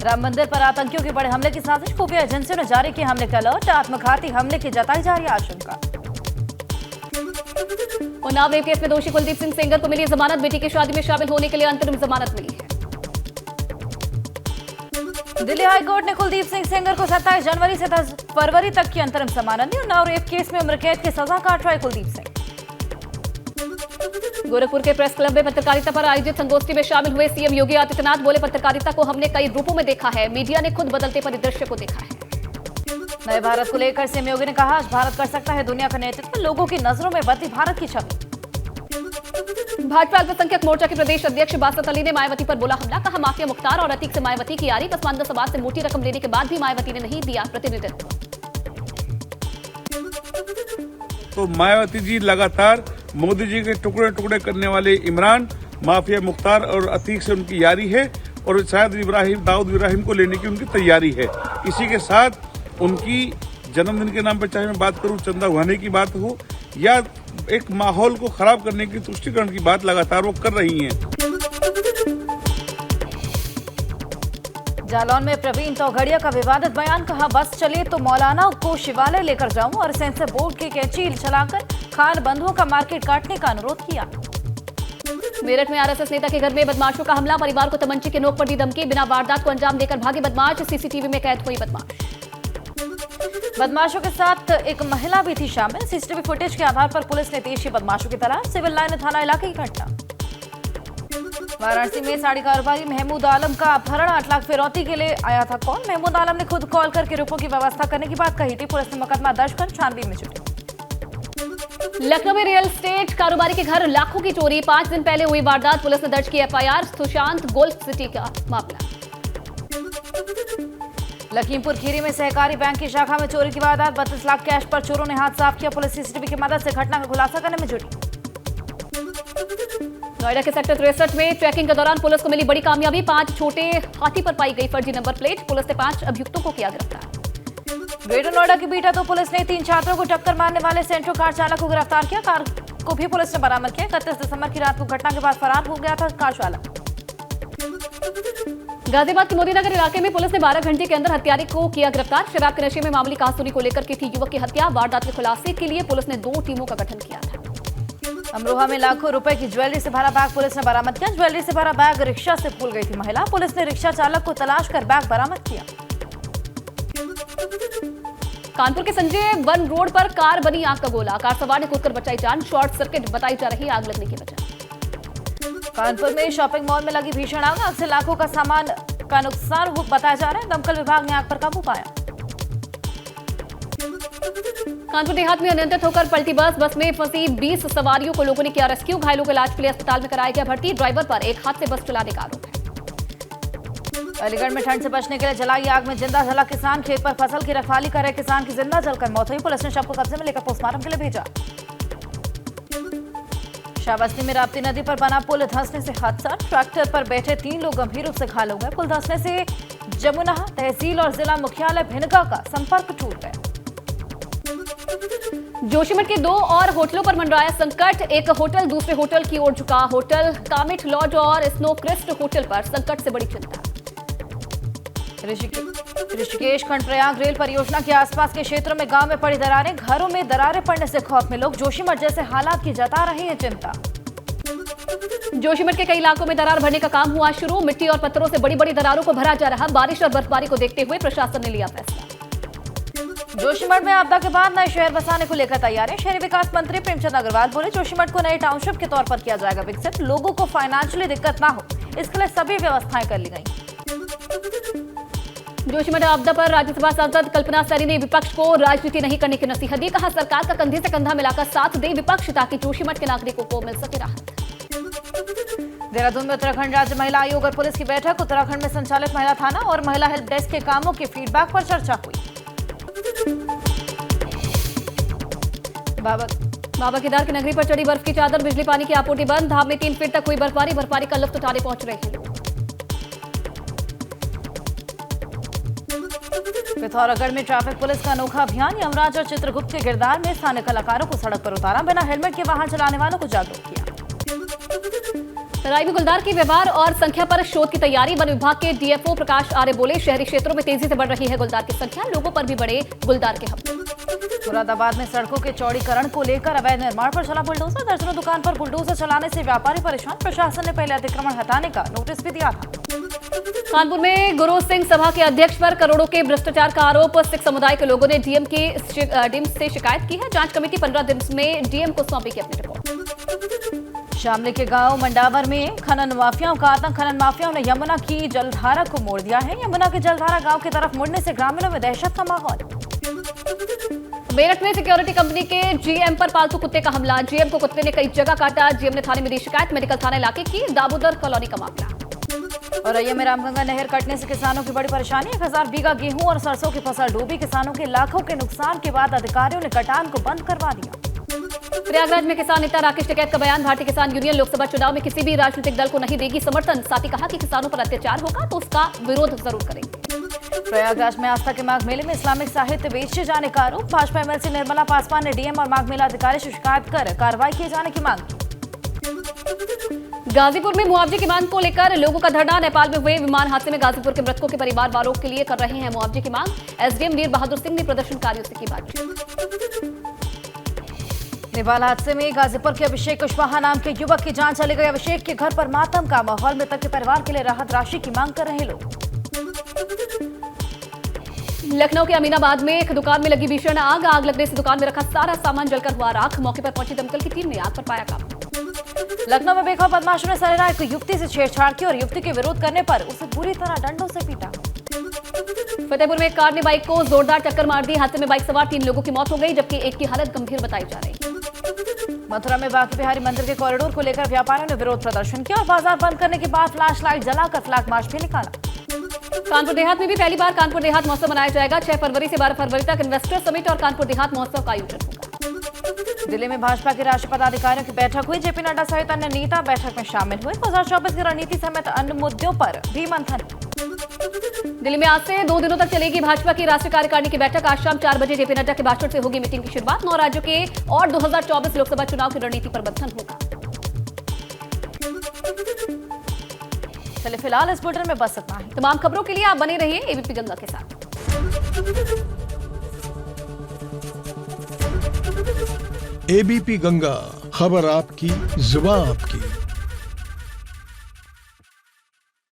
राम मंदिर पर आतंकियों के बड़े हमले की साजिश, खुफिया एजेंसियों ने जारी की हमले का अलर्ट, आत्मघाती हमले की जताई जा रही आशंका। उन्नाव रेप केस में दोषी कुलदीप सिंह सेंगर को मिली जमानत, बेटी की शादी में शामिल होने के लिए अंतरिम जमानत मिली है। दिल्ली हाईकोर्ट ने कुलदीप सिंह सेंगर को 27 जनवरी से 10 फरवरी तक की अंतरिम जमानत दी। उन्नाव रेप केस में उम्र कैद की सजा काट रहा है कुलदीप सिंह। गोरखपुर के प्रेस क्लब में पत्रकारिता पर आयोजित संगोष्ठी में शामिल हुए सीएम योगी आदित्यनाथ बोले, पत्रकारिता को हमने कई रूपों में देखा है, मीडिया ने खुद बदलते परिदृश्य को देखा है। नए भारत को लेकर सीएम योगी ने कहा, आज भारत कर सकता है दुनिया का नेतृत्व, लोगों की नजरों में बदली भारत की छवि। भाजपा अल्पसंख्यक मोर्चा के प्रदेश अध्यक्ष बासत अली ने मायावती पर बोला हमला, कहा माफिया मुख्तार और अतीक से मायावती की यारी, पसमानदा समाज से मोटी रकम लेने के बाद भी मायावती ने नहीं दिया प्रतिनिधित्व। तो मायावती जी लगातार मोदी जी के टुकड़े टुकड़े करने वाले इमरान, माफिया मुख्तार और अतीक से उनकी यारी है और शायद दाऊद इब्राहिम को लेने की उनकी तैयारी है। इसी के साथ उनकी जन्मदिन के नाम पर चाहे मैं बात करूं चंदा उड़ाने की बात हो या एक माहौल को खराब करने की तुष्टिकरण की बात लगातार वो कर रही हैं। जालौन में प्रवीण तोगड़िया का विवादित बयान, कहा बस चले तो मौलाना को शिवालय लेकर जाऊं और सेंसर बोर्ड की कैंची चलाकर खान बंधुओं का मार्केट काटने का अनुरोध किया। मेरठ में आरएसएस नेता के घर में बदमाशों का हमला, परिवार को तमंचे के नोक पर दी धमकी, बिना वारदात को अंजाम देकर भागे बदमाश, सीसीटीवी में कैद हुई बदमाश। बदमाशों के साथ एक महिला भी थी शामिल, सीसीटीवी फुटेज के आधार पर पुलिस ने तेज की बदमाशों की तलाश, सिविल लाइन थाना इलाके की घटना। वाराणसी में साड़ी कारोबारी महमूद आलम का अपहरण, 8 लाख फिरौती के लिए आया था कॉल, महमूद आलम ने खुद कॉल करके रुपयों की व्यवस्था करने की बात कही थी। पुलिस ने मुकदमा दर्ज कर छानबीन में जुटी। लखनऊ में रियल एस्टेट कारोबारी के घर लाखों की चोरी, 5 दिन पहले हुई वारदात, पुलिस ने दर्ज की एफआईआर, सुशांत गोल्फ सिटी का मामला। लखीमपुर खीरी में सहकारी बैंक की शाखा में चोरी की वारदात, 32 लाख कैश पर चोरों ने हाथ साफ किया, पुलिस सीसीटीवी की मदद से घटना का खुलासा करने में जुटी। नोएडा के सेक्टर 63 में ट्रैकिंग के दौरान पुलिस को मिली बड़ी कामयाबी, 5 छोटे हाथी पर पाई गई फर्जी नंबर प्लेट, पुलिस ने 5 अभियुक्तों को किया गिरफ्तार। ग्रेटर नोएडा की बीटा तो पुलिस ने 3 छात्रों को टक्कर मारने वाले सेंट्रो कार चालक को गिरफ्तार किया, कार को भी पुलिस ने बरामद किया। 31 दिसंबर की रात को घटना के बाद फरार हो गया था कार चालक। गाजियाबाद के मोदीनगर इलाके में पुलिस ने 12 घंटे के अंदर हत्यारे को किया गिरफ्तार, शराब के नशे में मामूली कहासुनी को लेकर की थी युवक की हत्या, वारदात के खुलासे के लिए पुलिस ने 2 टीमों का गठन किया था। अमरोहा में लाखों रुपए की ज्वेलरी से भरा बैग पुलिस ने बरामद किया, ज्वेलरी से भरा बैग रिक्शा से भूल गई थी महिला, पुलिस ने रिक्शा चालक को तलाश कर बैग बरामद किया। कानपुर के संजय वन रोड पर कार बनी आग का गोला, कार सवार ने कूदकर बचाई जान, शॉर्ट सर्किट बताई जा रही आग लगने की वजह। कानपुर में शॉपिंग मॉल में लगी भीषण आग से लाखों का सामान का नुकसान बताया जा रहा है, दमकल विभाग ने आग पर काबू पाया। कानपुर देहात में अनियंत्रित होकर पलटी बस में फंसी 20 सवारियों को लोगों ने किया रेस्क्यू, घायलों को इलाज के लिए अस्पताल में कराया गया भर्ती, ड्राइवर पर एक हाथ से बस चलाने का आरोप है। अलीगढ़ में ठंड से बचने के लिए जलाई आग में जिंदा जला किसान, खेत पर फसल की रखवाली कर रहे किसान की जिंदा जलकर मौत हुई, पुलिस ने शव को कब्जे में लेकर पोस्टमार्टम के लिए भेजा। श्रावस्ती में राप्ती नदी पर बना पुल धंसने से हादसा, ट्रैक्टर पर बैठे 3 लोग गंभीर रूप से घायल हो गए, पुल धंसने से जमुना तहसील और जिला मुख्यालय भिनगा का संपर्क टूट गया। जोशीमठ के 2 और होटलों पर मंडराया संकट, एक होटल दूसरे होटल की ओर झुका, होटल कामिट लॉज और स्नो क्रिस्ट होटल पर संकट से बड़ी चिंता। ऋषिकेश खंडप्रयाग रेल परियोजना के आसपास के क्षेत्रों में गांव में पड़ी दरारें, घरों में दरारें पड़ने से खौफ में लोग, जोशीमठ जैसे हालात की जता रहे हैं चिंता। जोशीमठ के कई इलाकों में दरार भरने का काम हुआ शुरू, मिट्टी और पत्थरों से बड़ी बड़ी दरारों को भरा जा रहा, बारिश और बर्फबारी को देखते हुए प्रशासन ने लिया फैसला। जोशीमठ में आपदा के बाद नए शहर बसाने को लेकर तैयारी, शहरी विकास मंत्री प्रेमचंद अग्रवाल बोले, जोशीमठ को नए टाउनशिप के तौर पर किया जाएगा विकसित, लोगों को फाइनेंशियली दिक्कत ना हो इसके लिए सभी व्यवस्थाएं कर ली गई। जोशीमठ आपदा पर राज्यसभा सांसद कल्पना सैनी ने विपक्ष को राजनीति नहीं करने की नसीहत दी, कहा सरकार का कंधे से कंधा मिलाकर साथ दे विपक्ष ताकि जोशीमठ के नागरिकों को मिल सके राहत। देहरादून में उत्तराखंड राज्य महिला आयोग और पुलिस की बैठक, उत्तराखंड में संचालित महिला थाना और महिला हेल्प डेस्क के कामों के फीडबैक पर चर्चा हुई। बाबा केदार की नगरी पर चढ़ी बर्फ की चादर, बिजली पानी की आपूर्ति बंद, धाम में 3 फीट तक हुई बर्फबारी का लुत्फ उठाने पहुंच रहे हैं लोग। पिथौरागढ़ में ट्रैफिक पुलिस का अनोखा अभियान, यमराज और चित्रगुप्त के किरदार में स्थानीय कलाकारों को सड़क पर उतारा, बिना हेलमेट के वाहन चलाने वालों को जागरूक किया। तराई में गुलदार के व्यवहार और संख्या पर शोध की तैयारी। वन विभाग के डीएफओ प्रकाश आर्य बोले, शहरी क्षेत्रों में तेजी से बढ़ रही है गुलदार की संख्या, लोगों पर भी बढ़े गुलदार के हमले। मुरादाबाद में सड़कों के चौड़ीकरण को लेकर अवैध निर्माण पर चला बुलडोजर। दर्जनों दुकान पर बुलडोजर चलाने से व्यापारी परेशान। प्रशासन ने पहले अतिक्रमण हटाने का नोटिस भी दिया था। कानपुर में गुरु सिंह सभा के अध्यक्ष पर करोड़ों के भ्रष्टाचार का आरोप। सिख समुदाय के लोगों ने डीएम से शिकायत की है। जांच कमेटी 15 दिन में डीएम को सौंपेगी अपनी रिपोर्ट। शामली के गांव मंडावर में खनन माफियाओं का आतंक। खनन माफियाओं ने यमुना की जलधारा को मोड़ दिया है। यमुना की जलधारा गांव की तरफ मुड़ने से ग्रामीणों में दहशत का माहौल। मेरठ में सिक्योरिटी कंपनी के जीएम पर पालतू कुत्ते का हमला। जीएम को कुत्ते ने कई जगह काटा। जीएम ने थाने में दी शिकायत। मेडिकल थाना इलाके की दामोदर कॉलोनी का मामला। और रैया में रामगंगा नहर कटने से किसानों की बड़ी परेशानी। 1000 बीघा गेहूं और सरसों की फसल डूबी। किसानों के लाखों के नुकसान के बाद अधिकारियों ने कटान को बंद करवा दिया। प्रयागराज में किसान नेता राकेश टिकैत का बयान। भारतीय किसान यूनियन लोकसभा चुनाव में किसी भी राजनीतिक दल को नहीं देगी समर्थन। साथ ही कहा कि किसानों पर अत्याचार होगा तो उसका विरोध जरूर करेंगे। प्रयागराज में आस्था के माघ मेले में इस्लामिक साहित्य बेचे जाने का आरोप। भाजपा एमएलसी निर्मला पासवान ने डीएम और माघ मेला अधिकारी से शिकायत कर कार्रवाई किए जाने की मांग की। गाजीपुर में मुआवजे की मांग को लेकर लोगों का धरना। नेपाल में हुए विमान हादसे में गाजीपुर के मृतकों के परिवार वालों के लिए कर रहे हैं मुआवजे की मांग। एसडीएम वीर बहादुर सिंह ने प्रदर्शनकारियों से की बातचीत। नेपाल हादसे में गाजीपुर के अभिषेक कुशवाहा नाम के युवक की जान चली गई। अभिषेक के घर पर मातम का माहौल। मृतक के परिवार के लिए राहत राशि की मांग कर रहे लोग। लखनऊ के अमीनाबाद में एक दुकान में लगी भीषण आग। आग लगने से दुकान में रखा सारा सामान जलकर हुआ राख। मौके पर पहुंची दमकल की टीम ने आग पर पाया काबू। लखनऊ में बेखौफ बदमाशों ने सरेराह एक युवती से छेड़छाड़ की और युवती के विरोध करने पर उसे बुरी तरह डंडों से पीटा। फतेहपुर में एक कार ने बाइक को जोरदार टक्कर मार दी। हादसे में बाइक सवार 3 लोगों की मौत हो गई, जबकि एक की हालत गंभीर बताई जा रही है। मथुरा में बांके बिहारी मंदिर के कॉरिडोर को लेकर व्यापारियों ने विरोध प्रदर्शन किया और बाजार बंद करने के बाद फ्लैश लाइट जलाकर फ्लैग मार्च भी निकाला। कानपुर देहात में भी पहली बार कानपुर देहात महोत्सव मनाया जाएगा। 6 फरवरी से 12 फरवरी तक इन्वेस्टर समिट और कानपुर देहात महोत्सव का आयोजन होगा। दिल्ली में भाजपा के राष्ट्रीय पदाधिकारियों की बैठक हुई। जेपी नड्डा सहित अन्य नेता बैठक में शामिल हुए। 2024 की रणनीति समेत अन्य मुद्दों पर भी मंथन। दिल्ली में आज से 2 दिनों तक चलेगी भाजपा की राष्ट्रीय कार्यकारिणी की बैठक। आज शाम 4 बजे जेपी नड्डा के भाषण से होगी मीटिंग की शुरुआत। 9 राज्यों के और 2024 लोकसभा चुनाव की रणनीति पर मंथन होगा। चलिए फिलहाल इस बुलेटिन में बस इतना ही। तमाम खबरों के लिए आप बने रहिए एबीपी गंगा के साथ। एबीपी गंगा, खबर आपकी, जुबान आपकी।